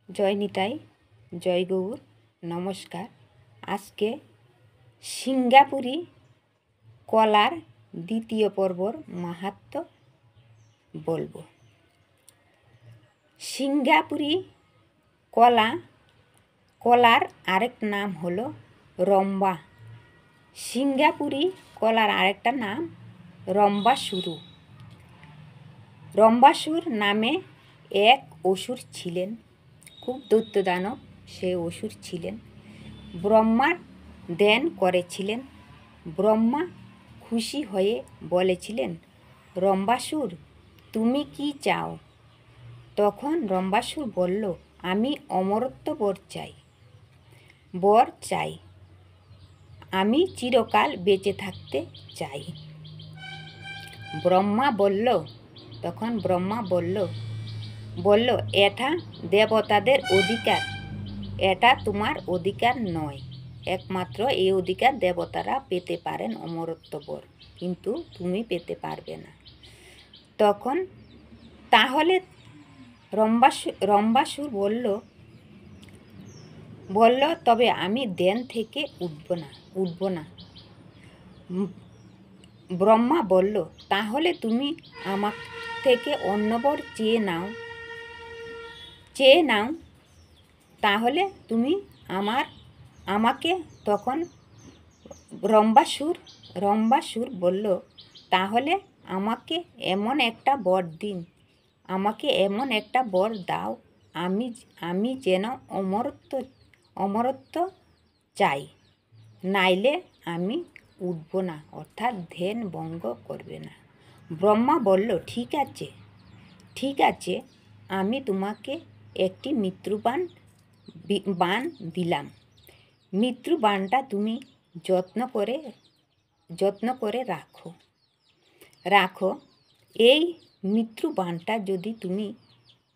জয় নিতাই, জয় গৌর, নমস্কার। আজকে সিঙ্গাপুরি কলার দ্বিতীয় পর্বর মাহাত্ম্য বলবো। সিঙ্গাপুরি কলার আরেক নাম হলো রম্বা। সিঙ্গাপুরি কলার আরেকটা নাম রম্বাসুর। রম্বাসুর নামে এক অসুর ছিলেন, খুব দৈত্য দানব সে অসুর ছিলেন। ব্রহ্মার ধ্যান করেছিলেন। ব্রহ্মা খুশি হয়ে বলেছিলেন, রম্বাসুর তুমি কি চাও? তখন রম্বাসুর বলল, আমি অমরত্ব বর চাই, আমি চিরকাল বেঁচে থাকতে চাই। তখন ব্রহ্মা বলল এটা দেবতাদের অধিকার, এটা তোমার অধিকার নয়। একমাত্র এই অধিকার দেবতারা পেতে পারেন, অমরত্ব বর, কিন্তু তুমি পেতে পারবে না। তখন তাহলে রম্বাসুর বলল তবে আমি ধ্যান থেকে উঠব না। ব্রহ্মা বলল, তাহলে তুমি আমার থেকে অন্য বর চেয়ে নাও, তাহলে তুমি আমাকে। তখন রম্বাসুর বলল, তাহলে আমাকে এমন একটা বর দিন, আমাকে এমন একটা বর দাও, আমি যেন অমরত্ব চাই, নাইলে আমি উঠব না, অর্থাৎ ধ্যান ভঙ্গ করবে না। ব্রহ্মা বলল, ঠিক আছে, আমি তোমাকে একটি মৃত্যুবাণ দিলাম। মৃত্যুবাণটা তুমি যত্ন করে রাখো। এই মৃত্যুবাণটা যদি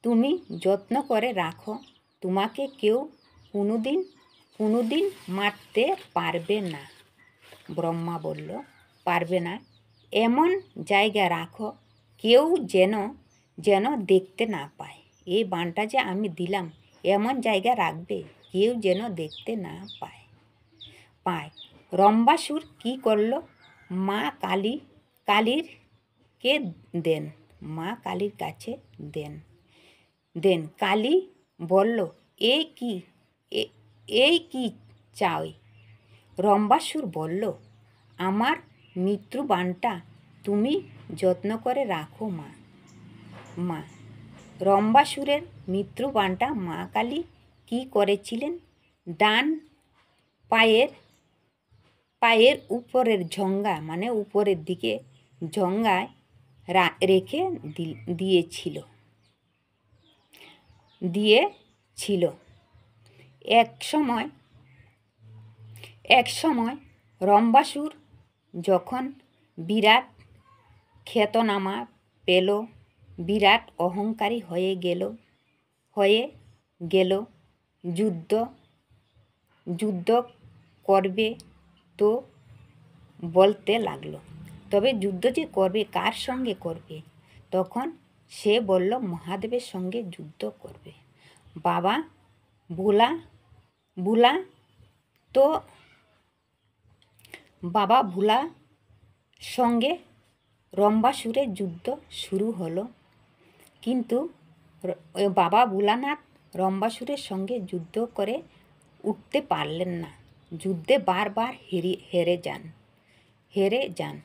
তুমি যত্ন করে রাখো, তোমাকে কেউ কোনোদিন মারতে পারবে না। ব্রহ্মা বলল, পারবে না। এমন জায়গা রাখো কেউ যেন দেখতে না পায়। এই বাণটা যে আমি দিলাম, এমন জায়গা রাখবে কেউ যেন দেখতে না পায়। রম্বাসুর কি করল? মা কালীকে দেন, মা কালীর কাছে দেন। কালী বলল, এই কি চাই? রম্বাসুর বলল, আমার মৃত্যুবাণটা তুমি যত্ন করে রাখো মা। রম্বাসুরের মৃত্যুবাণটা মা কালী কি করেছিলেন? ডান পায়ের উপরের ঝঙ্গা, মানে উপরের দিকে ঝঙ্গায় রেখে দিয়েছিল। এক সময় রম্বাসুর যখন বিরাট খ্যাতনামা পেল, বিরাট অহংকারী হয়ে গেল, যুদ্ধ করবে তো বলতে লাগলো। তবে যুদ্ধ যে করবে, কার সঙ্গে করবে? তখন সে বলল, মহাদেবের সঙ্গে যুদ্ধ করবে। বাবা ভোলার সঙ্গে রম্বাসুরের যুদ্ধ শুরু হলো, কিন্তু বাবা ভোলানাথ রম্বাসুরের সঙ্গে যুদ্ধ করে উঠতে পারলেন না। যুদ্ধে বারবার হেরে যান।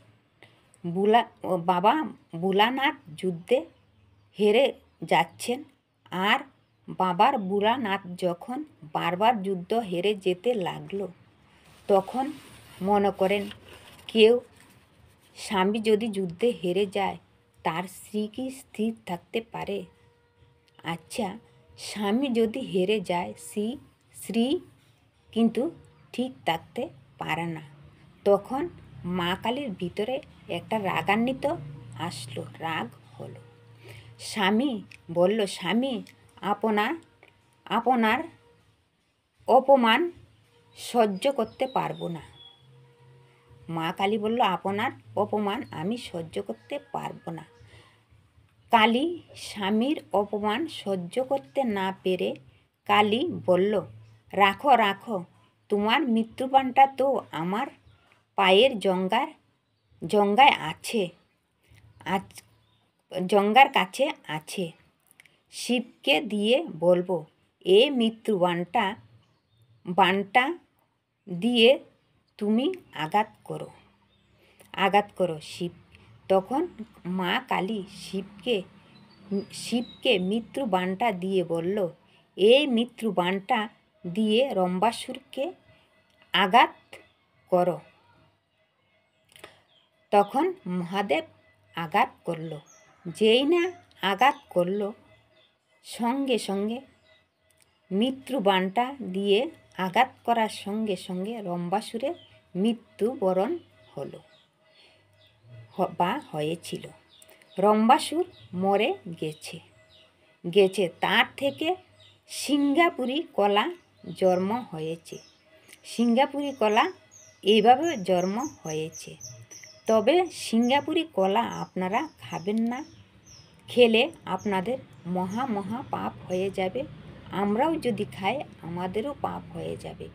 বাবা ভোলানাথ যুদ্ধে হেরে যাচ্ছেন, আর বাবার ভোলানাথ যখন বারবার যুদ্ধ হেরে যেতে লাগলো, তখন মনে করেন, স্বামী যদি যুদ্ধে হেরে যায়, তার স্ত্রী কি স্থির থাকতে পারে? আচ্ছা, স্বামী যদি হেরে যায়, স্ত্রী কিন্তু ঠিক থাকতে পারে না। তখন মা কালীর ভিতরে একটা রাগান্বিত রাগ হলো। স্বামী বলল, স্বামী আপনার অপমান সহ্য করতে পারবো না। মা কালী বলল, আপনার অপমান আমি সহ্য করতে পারবো না। কালী স্বামীর অপমান সহ্য করতে না পেরে কালী বলল, রাখো রাখো, তোমার মৃত্যুবাণটা তো আমার পায়ের জঙ্গায় আছে, জঙ্গার কাছে আছে। শিবকে দিয়ে বলবো, এই বাণটা দিয়ে তুমি আঘাত করো শিব। তখন মা কালী শিবকে মৃত্যুবাণটা দিয়ে বলল, এই মৃত্যুবাণটা দিয়ে রম্বাসুরকে আঘাত করো। তখন মহাদেব আঘাত করল। যেই না আঘাত করল, সঙ্গে সঙ্গে মৃত্যুবাণটা দিয়ে আঘাত করার সঙ্গে সঙ্গে রম্বাসুরের মৃত্যুবরণ হয়েছিল। রম্বাসুর মরে গেছে। তার থেকে সিঙ্গাপুরি কলা জন্ম হয়েছে। সিঙ্গাপুরি কলা এইভাবে জন্ম হয়েছে। তবে সিঙ্গাপুরি কলা আপনারা খাবেন না। খেলে আপনাদের মহা পাপ হয়ে যাবে। আমরাও যদি খাই আমাদেরও পাপ হয়ে যাবে।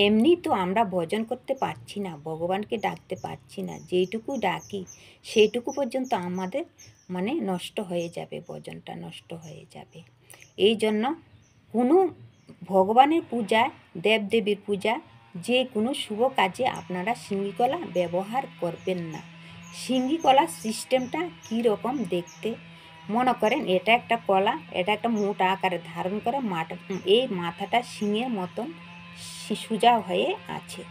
এমনি তো আমরা ভজন করতে পারছি না, ভগবানকে ডাকতে পারছি না। যেইটুকু ডাকি সেইটুকু পর্যন্ত আমাদের নষ্ট হয়ে যাবে, ভজনটা নষ্ট হয়ে যাবে। এই জন্য কোনো ভগবানের পূজা, দেবদেবীর পূজা, যে কোনো শুভ কাজে আপনারা সিঙ্গিকলা ব্যবহার করবেন না। সিঙ্গিকলার সিস্টেমটা কীরকম দেখতে, মনে করেন এটা একটা কলা, এটা একটা মোটা আকারে ধারণ করে এই মাথাটা শিঙের মতন সোজা হয়ে আছে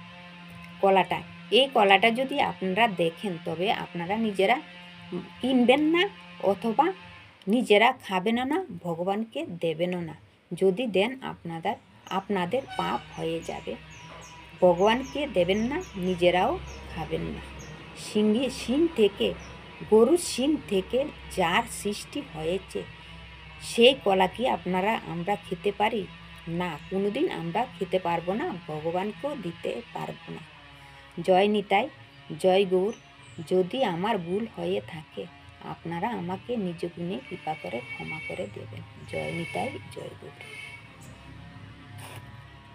কলাটা। এই কলাটা যদি আপনারা দেখেন তবে আপনারা নিজেরা কিনবেন না, অথবা নিজেরা খাবেনও না, ভগবানকে দেবেনও না। যদি দেন আপনাদের পাপ হয়ে যাবে। ভগবানকে দেবেন না, নিজেরাও খাবেন না। শিং থেকে, গরুর শিং থেকে যার সৃষ্টি হয়েছে সেই কলা কি আমরা খেতে পারি না? কোনোদিন আমরা খেতে পারবো না, ভগবানকেও দিতে পারবো না। জয় নিতাই, জয় গৌর। যদি আমার ভুল হয়ে থাকে আপনারা আমাকে নিজ গুণে কৃপা করে ক্ষমা করে দেবেন। জয় নিতাই, জয় গৌর।